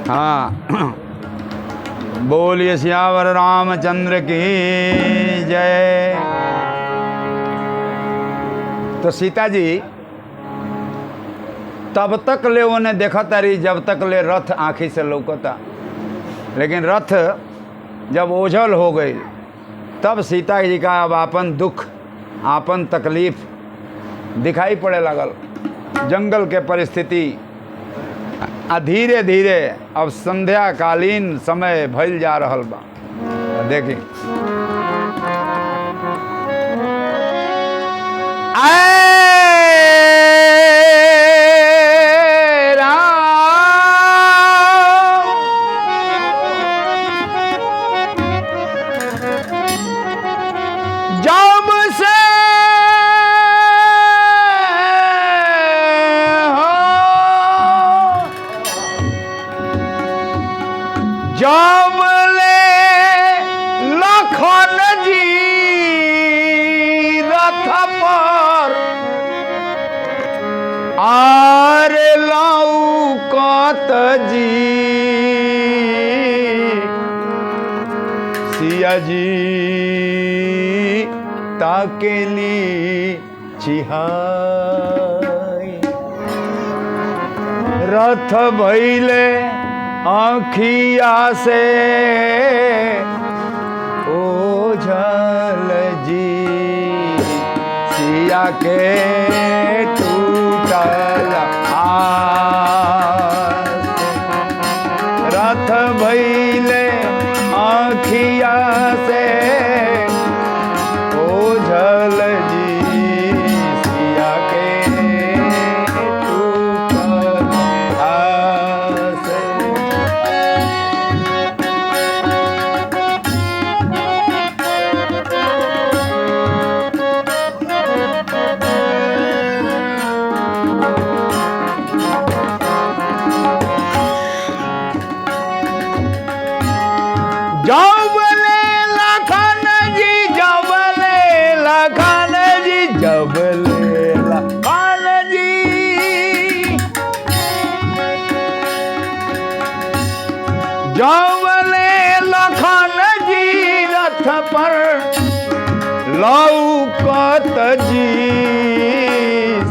हाँ, बोलिए सियावर रामचंद्र की जय। तो सीता जी तब तक ले उन्हें देखा तारी जब तक ले रथ आँखी से लौकता, लेकिन रथ जब ओझल हो गई तब सीता जी का अब आपन दुख आपन तकलीफ दिखाई पड़े लगल। जंगल के परिस्थिति धीरे धीरे अब संध्याकालीन समय भइल जा रहल बा। देखी जी ताकेली चिहाई रथ भइले आँखिया से ओझल जी सिया के टूटल आस रथ भइले आँखिया से ओझल जी सिया के टूटल आस। जबले लखन जी रथ पर लौकत जी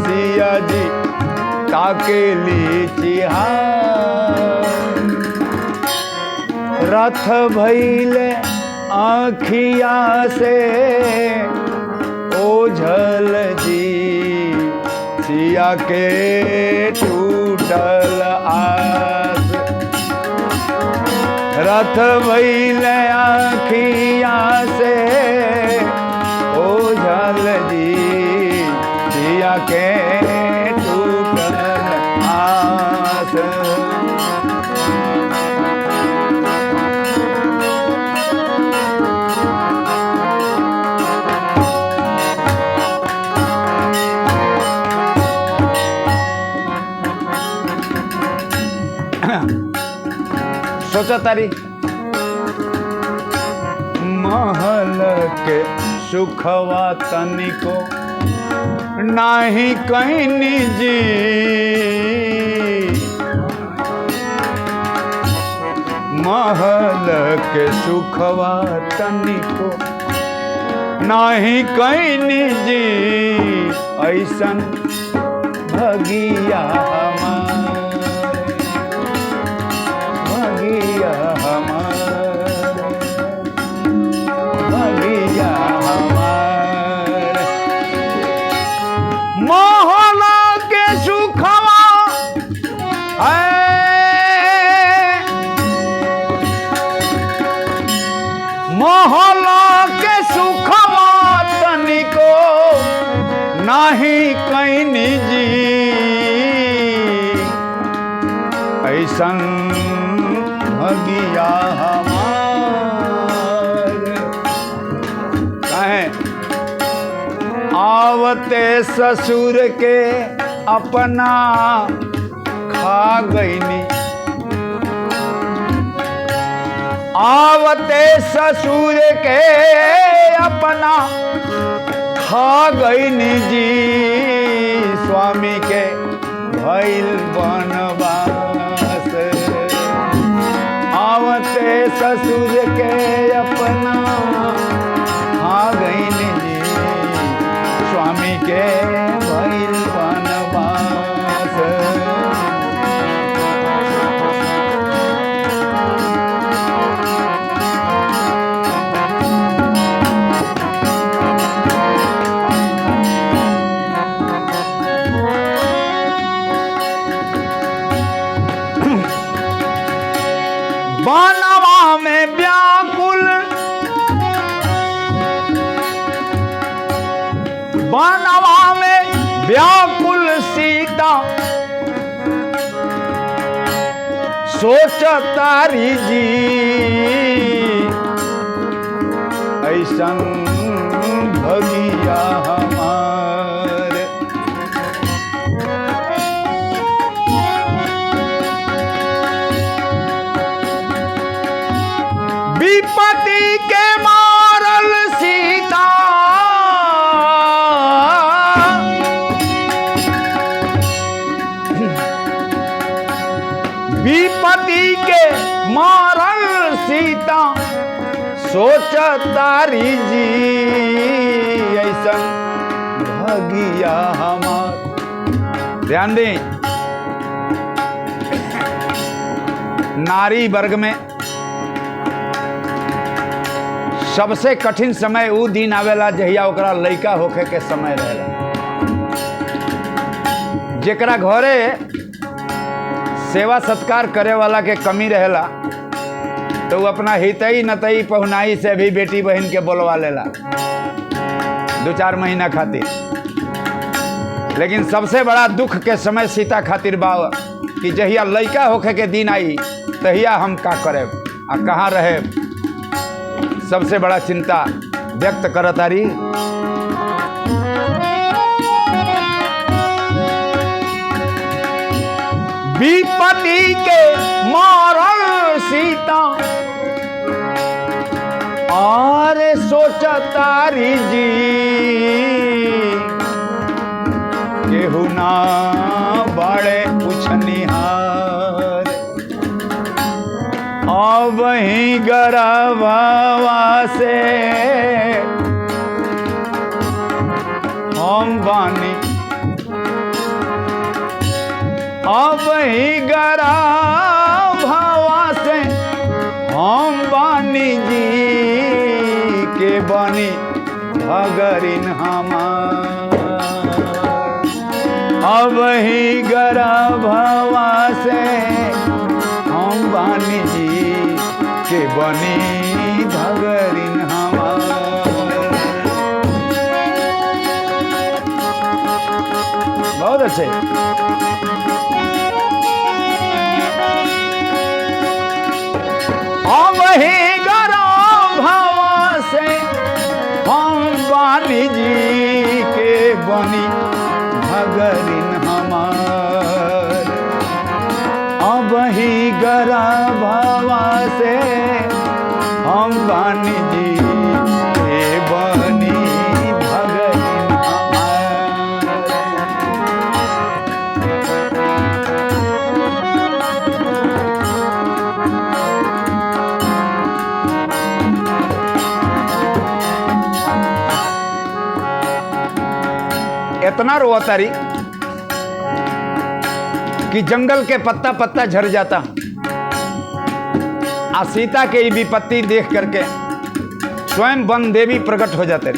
सिया जी ताकेली चिहाई रथ भइले आँखिया से ओझल जी सिया के टूटल आस रथ भइले आँखिया से ओझल जी सिया के टूटल आस। सोचा तारी महल के सुखवा तनिको नाही कहीं निजी महल के सुखवा तनिको नाही कहीं निजी ऐसन भगिया मोहला के सुखवा तनिको नाही कहीं निजी ऐसन भगिया हमार कहें आवते ससुर के अपना खा गईनी आवते ससुर के अपना खा गईनी जी स्वामी के भइल बनवास ससुर के अपना आ गई जी स्वामी के भइल वनवास। बनवा में व्याकुल बनवा में व्याकुल सीता सोच तारी जी ऐसन भगिया हमार। विपत्ति के मारल सीता विपत्ति के मारल सीता सोच तारी जी ऐसन भगिया हमार। ध्यान दें, नारी वर्ग में सबसे कठिन समय उ दिन आवेला जहिया ओकरा लइका होखे के समय रहेला। जेकरा घरे सेवा सत्कार करे वाला के कमी रहेला तो वो अपना हितई नतई पहुनाई से भी बेटी बहन के बोलवा लेला 2-4 महीना खातिर। लेकिन सबसे बड़ा दुख के समय सीता खातिर बा कि जहिया लइका होखे के दिन आई तहिया हम का करेब आ कहाँ रहेब। सबसे बड़ा चिंता व्यक्त करतारी। विपत्ति के मारल सीता और सोचतारी जी केहू ना बड़े पुछनिहार। अब ही गरबवा से हम बानी अब ही गरबवा से हम बानी जी के बनी भगरिन हमार। अब ही गरबवा से हम बानी जी के बनी भगरिन हमार। बहुत अच्छे। अब ही गरबवा से हम बानी जी के बनी भगरिन हमार। अब ही गरबवा से हम बानी जी के बनी भगरिन हमार। इतना रोतारी कि जंगल के पत्ता पत्ता झड़ जाता। आ सीता के विपत्ति देख करके स्वयं वन देवी प्रकट हो जाते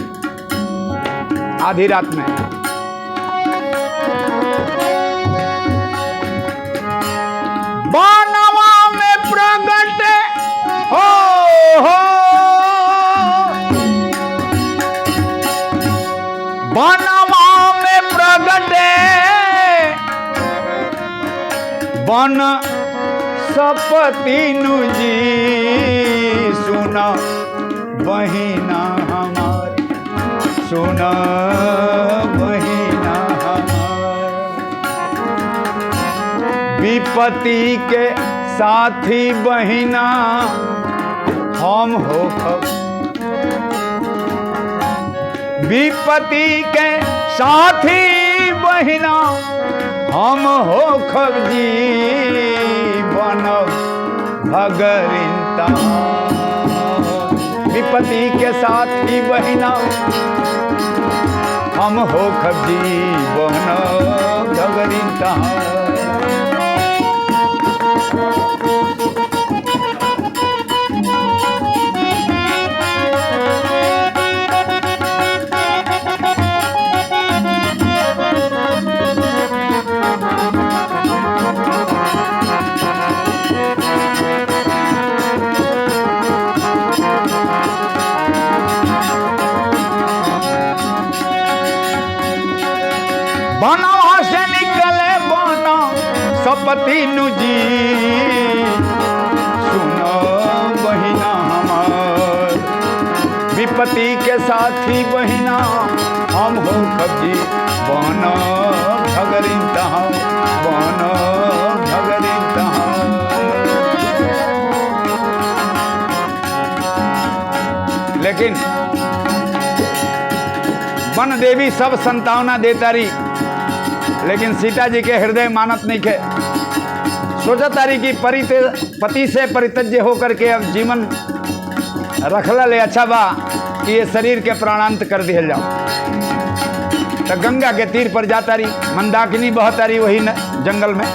आधी रात में। बनवा में प्रकट हो बनवा में प्रगटे बन सपतिनु जी सुना बहिना हमार। सुना बहिना हमार। विपत्ति के साथी बहिना हम होखब। विपत्ति के साथी बहिना हम होखब जी बनब भगरिंता। विपत्ति के साथ ही बहिना हम हो खबजी बहन भगरिंता। बनवा से निकले बना सपति नुजी, सुनो बहिना हमार। विपत्ति के साथी बहिना हम हो खबजी बन भगरिंता, बन भगरिंता। लेकिन वन देवी सब संतावना देता रही, लेकिन सीता जी के हृदय मानत नहीं थे। सोचा तारी कि पति से परित्यज्य होकर के अब जीवन रखला ले अच्छा बा कि ये शरीर के प्राणांत कर दिया जाओ। तो गंगा के तीर पर जाता रही, मंदाकिनी बहता रही वही जंगल में।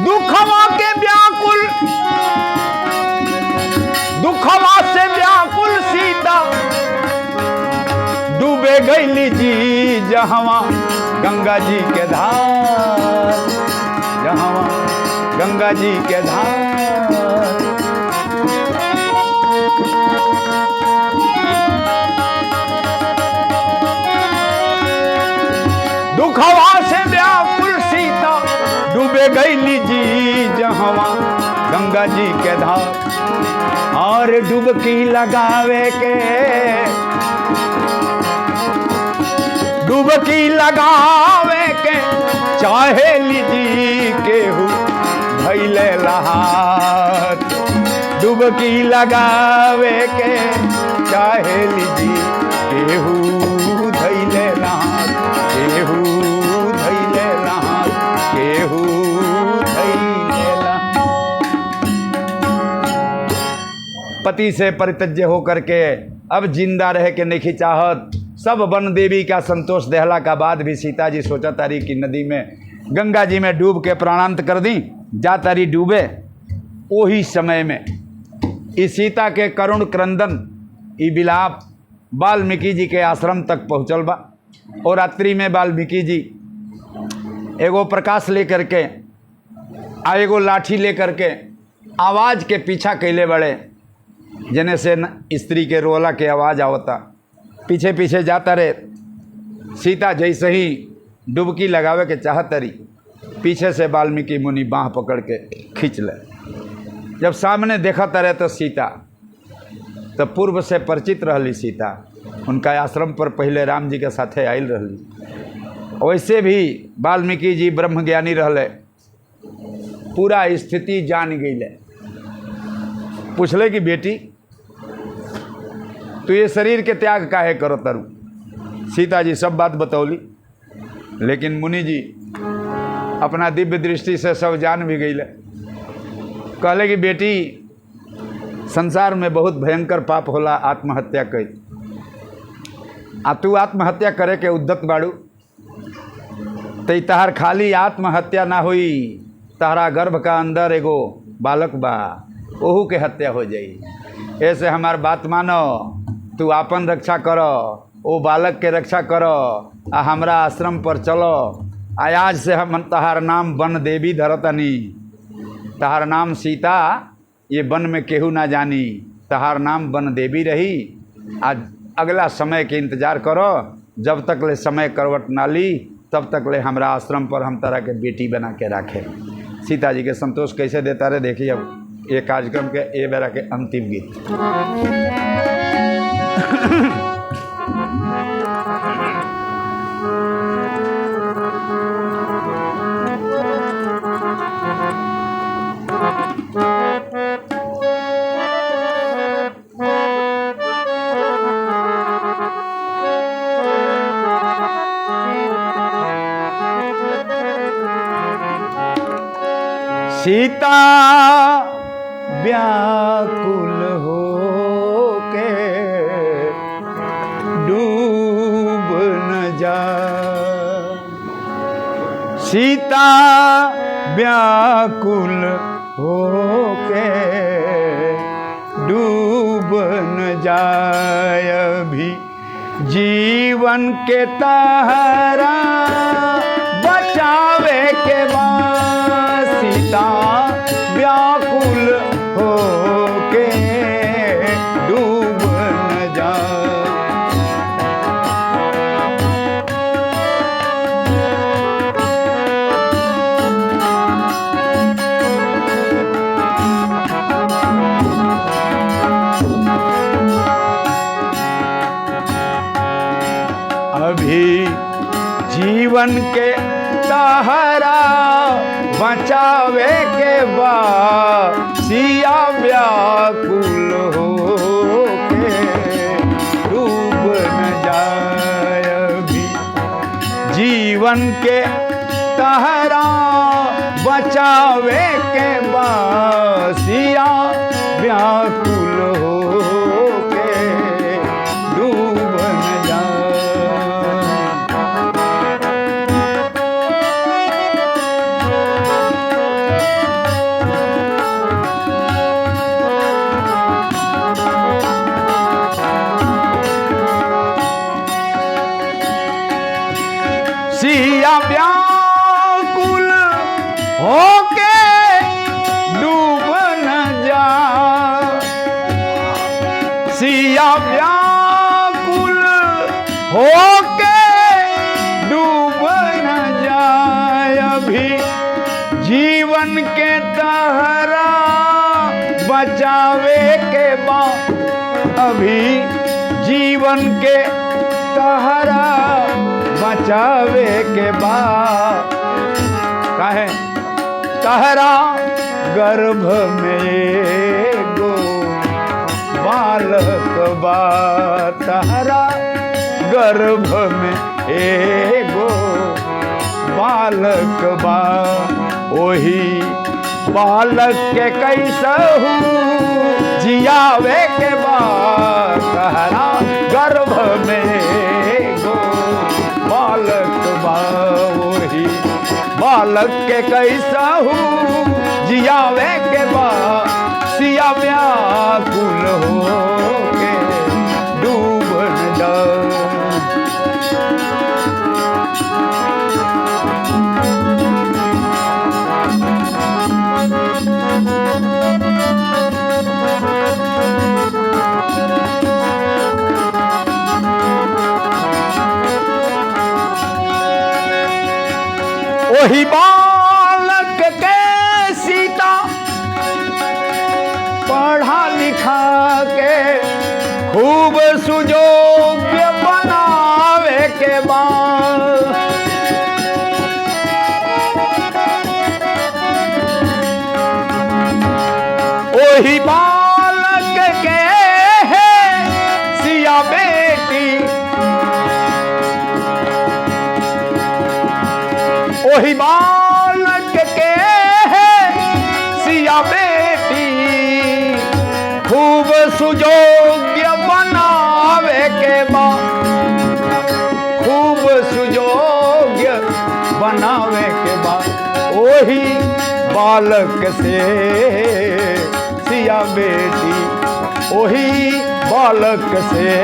दुखवा के व्याकुल, दुखवा से व्याकुल सीता डूबे गईली जी जहवा गंगा जी के धार, जहवा गंगा जी के धार। दुखवा से व्याकुल सीता डूबे गईली जी जहवा गंगा जी के धार। और डुबकी लगावे के, डुबकी लगावे के चाहे लीजी केहू भैले लहार। डुबकी लगावे के चाहे लीजी केहू धैले लहार, केहू धैले लहार, केहू धैले लहार। पति से परित्यज्य होकर के अब जिंदा रह के नहीं चाहत। सब वन देवी का संतोष देहला का बाद भी सीता जी सोचा तारी कि नदी में गंगा जी में डूब के प्राणांत कर दी। जा तारी डूबे। वही समय में इस सीता के करुण क्रंदन ई विलाप वाल्मीकि जी के आश्रम तक पहुँचल बा। और रात्रि में वाल्मीकि जी एगो प्रकाश लेकर के आ एगो लाठी लेकर के आवाज़ के पीछा कैले बड़े, जने से स्त्री के रोला के आवाज़ आवता। पीछे पीछे जाता रहे। सीता जैसे ही डुबकी लगावे के चाहत रही, पीछे से वाल्मीकि मुनि बाँह पकड़ के खींच ले। जब सामने देखत रहे तो सीता तो पूर्व से परिचित रहली। सीता उनका आश्रम पर पहले राम जी के साथे आयल रहली। वैसे भी वाल्मीकि जी ब्रह्मज्ञानी रहले, पूरा स्थिति जान गई। पूछले कि बेटी तो ये शरीर के त्याग काहे करो तरु। सीता जी सब बात बतौली, लेकिन मुनि जी अपना दिव्य दृष्टि से सब जान भी गई। कहले कि बेटी संसार में बहुत भयंकर पाप होला आत्महत्या कई। आ तू आत्महत्या करे के उद्दत बाड़ू तो तहार खाली आत्महत्या ना हुई, तहरा गर्भ का अंदर एगो बालक बा, ओहू के हत्या हो जाई। ऐसे हमार बात मानो, तू आपन रक्षा करो, ओ बालक के रक्षा करो, आ हमरा आश्रम पर चलो। आज से हम तहार नाम वन देवी धरतनी। तहार नाम सीता ये वन में केहू ना जानी, तहार नाम वन देवी रही। आज अगला समय के इंतजार करो, जब तक ले समय करवट ना ली तब तक ले हमरा आश्रम पर हम तरह के बेटी बना के रखे। सीता जी के संतोष कैसे देता रहे देखिए। अब ये कार्यक्रम के ये बेरा के अंतिम गीत। सीता व्याकुल हो के डूब न जा। सीता व्याकुल हो के डूब न जाय भी जीवन के तहरा बचावे के बाद। सीता व्याकुल हो के डूब न जा। अभी जीवन के तहरा बचावे के बाद। सिया व्याकुल हो के डूब न जाय भी जीवन के तहरा बचावे के बाद। सिया व्याकुल हो के डूब न जाय। सिया व्याकुल होके डूब न जा। सिया व्याकुल होके डूब न जाय। अभी जीवन के तहरा बचावे के बाद। अभी जीवन के तहरा बचावे के बाद। काहे तहरा गर्भ में गो बालक बा। तहरा गर्भ में एगो बालक बा। ओही बालक के कैसहू जियावे के बाद। तहरा गर्भ में एगो बालक बा। ओही बालक के कैसहू जियावे के बाद। सिया व्याकुल हो के डूब न जा। वही बालक के सीता पढ़ा लिखा के खूब सुजोग्य बनावे के बाद। वही बालक के है सिया बेटी। वही बालक के है सिया बेटी। खूब सुजोग्य बनावे के बाद। खूब सुजोग्य बनावे के बाद। वही बालक से सिया बेटी। वही बालक से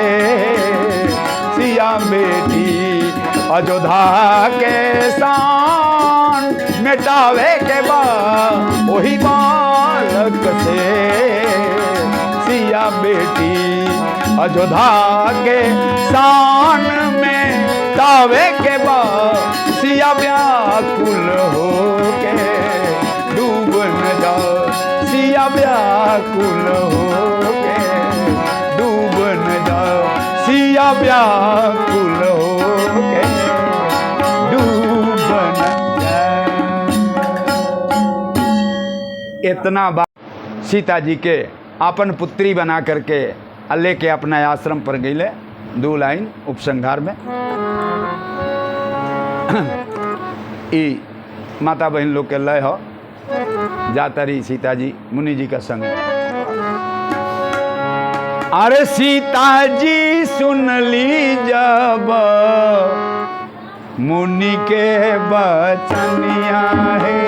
सिया बेटी। अयोध्या के शान मिटावे के बाद। वही बालक से सिया बेटी। अयोध्या के शान में तावे के बाद। सिया व्याकुल हो के डूब न जा। सिया व्याकुल हो के डूब न जा। सिया व्याकुल हो के डूब न जा। इतना बात सीता जी के अपन पुत्री बना करके लेके अपना आश्रम पर गईले। 2 लाइन उपसंहार में ई माता बहन लोग के लय हो। जाता रही सीता जी मुनि जी का संग। अरे सीता जी सुन ली जब मुनि के बचनिया है,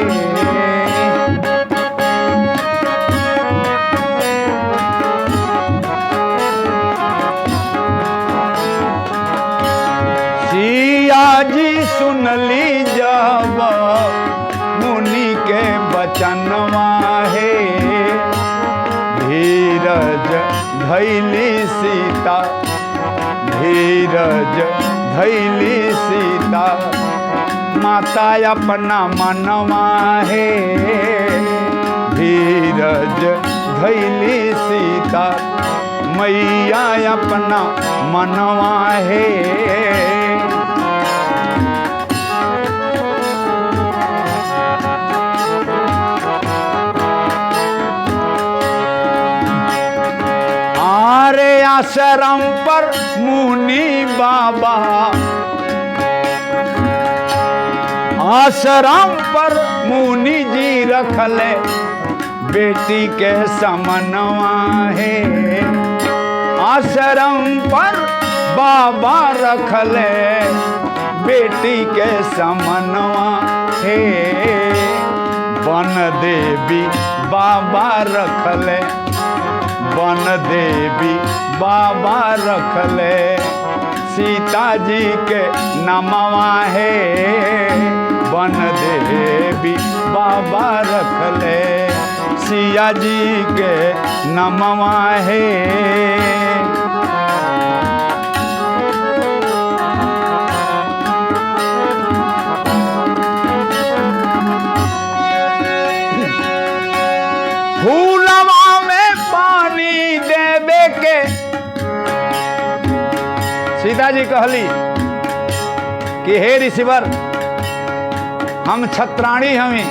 सिया जी सुन ली जब मुनि के बचनवा है, धीरज धैली सीता, धीरज धैली सीता, माता अपना मनवा है, धीरज धैली सीता, मैया अपना मनवा है। अरे आश्रम पर मुनि बाबा, आश्रम पर मुनि जी रखले बेटी के समनवा है, आश्रम पर बाबा रखले बेटी के समनवा है, वन देवी बाबा रखले, वन देवी बाबा रखले सीता जी के नमवा है, वन देवी बाबा रखले सिया जी के नमवा है। फूलवा में पानी देवे के सीता जी कहली कि हे ऋषिवर, हम छत्राणी हमी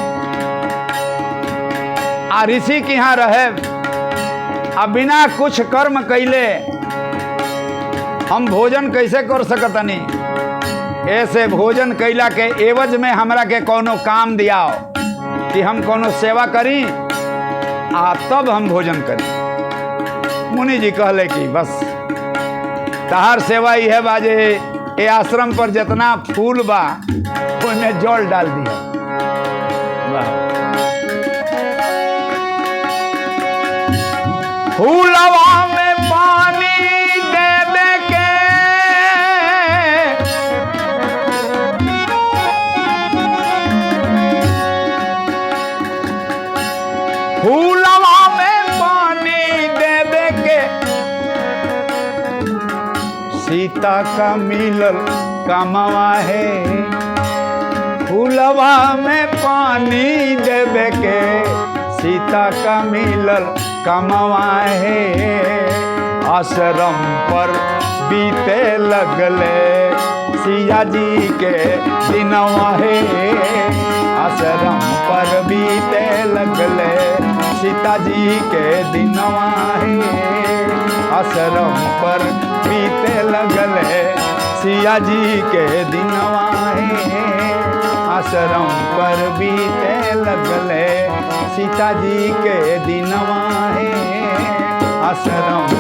आ ऋषि के यहाँ रहे, अब बिना कुछ कर्म कैले हम भोजन कैसे कर सकतनी, ऐसे भोजन कैला के एवज में हमरा के कोनो काम दियाओ कि हम कोनो सेवा करी आ तब हम भोजन करी। मुनि जी कहले कि बस तहार सेवा ही है बाजे, ए आश्रम पर जितना फूल बा उसमें जल डाल दिया। फूलवा में पानी देवे के फूलवा में पानी देवे के सीता का मिलल कमवा है, फूलवा में पानी देवे के सीता का मिलल कमवा है। आश्रम पर बीते लगले सिया जी के दिनवा है, आश्रम पर बीते लगले सीता जी के दिनवा है, आश्रम पर बीते लगले सिया जी के दिनवा है, आश्रम पर बीते लगले सीता जी के दिनवा है, आश्रम